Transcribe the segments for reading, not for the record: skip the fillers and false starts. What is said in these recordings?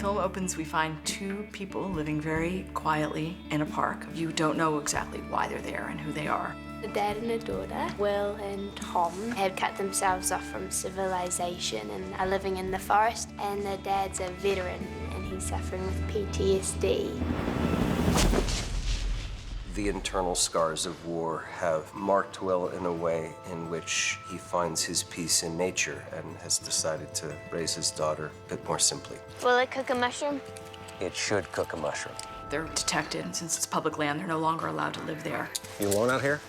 film opens, we find two people living very quietly in a park. You don't know exactly why they're there and who they are. The dad and a daughter, Will and Tom, had cut themselves off from civilization and are living in the forest. And the dad's a veteran and he's suffering with PTSD. The internal scars of war have marked Will in a way in which he finds his peace in nature and has decided to raise his daughter a bit more simply. Will it cook a mushroom? It should cook a mushroom. They're detected, and since it's public land, they're no longer allowed to live there. You alone out here?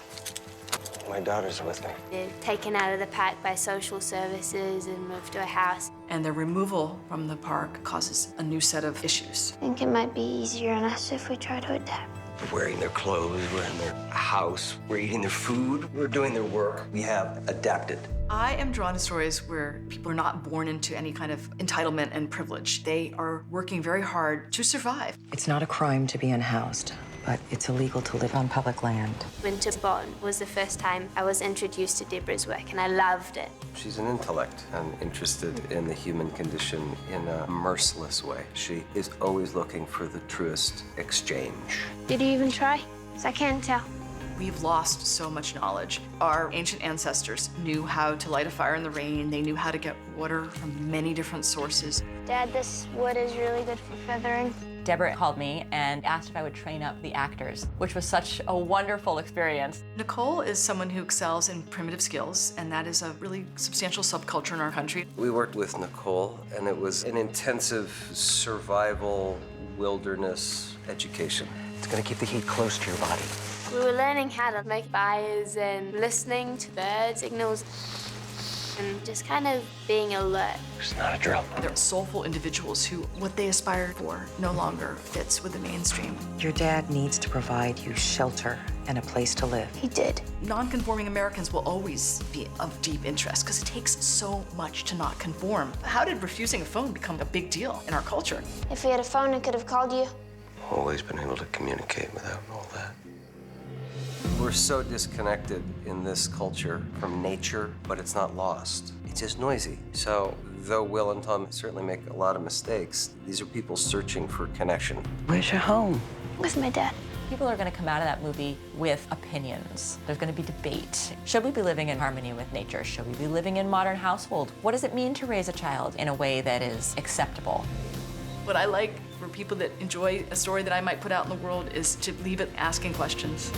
My daughter's with me. They're taken out of the park by social services and moved to a house. And their removal from the park causes a new set of issues. I think it might be easier on us if we try to adapt. We're wearing their clothes, we're in their house, we're eating their food, we're doing their work. We have adapted. I am drawn to stories where people are not born into any kind of entitlement and privilege. They are working very hard to survive. It's not a crime to be unhoused, but it's illegal to live on public land. Winterbourne was the first time I was introduced to Deborah's work, and I loved it. She's an intellect and interested in the human condition in a merciless way. She is always looking for the truest exchange. Did you even try? 'Cause I can't tell. We've lost so much knowledge. Our ancient ancestors knew how to light a fire in the rain. They knew how to get water from many different sources. Dad, this wood is really good for feathering. Deborah called me and asked if I would train up the actors, which was such a wonderful experience. Nicole is someone who excels in primitive skills, and that is a really substantial subculture in our country. We worked with Nicole, and it was an intensive survival wilderness education. It's gonna keep the heat close to your body. We were learning how to make fires and listening to bird signals and just kind of being alert. It's not a drill. They're soulful individuals who what they aspire for no longer fits with the mainstream. Your dad needs to provide you shelter and a place to live. He did. Non-conforming Americans will always be of deep interest because it takes so much to not conform. How did refusing a phone become a big deal in our culture? If he had a phone, I could have called you. Always been able to communicate without all that. We're so disconnected in this culture from nature, but it's not lost. It's just noisy. So, though Will and Tom certainly make a lot of mistakes, these are people searching for connection. Where's your home? With my dad. People are going to come out of that movie with opinions. There's going to be debate. Should we be living in harmony with nature? Should we be living in modern household? What does it mean to raise a child in a way that is acceptable? What I like for people that enjoy a story that I might put out in the world is to leave it asking questions.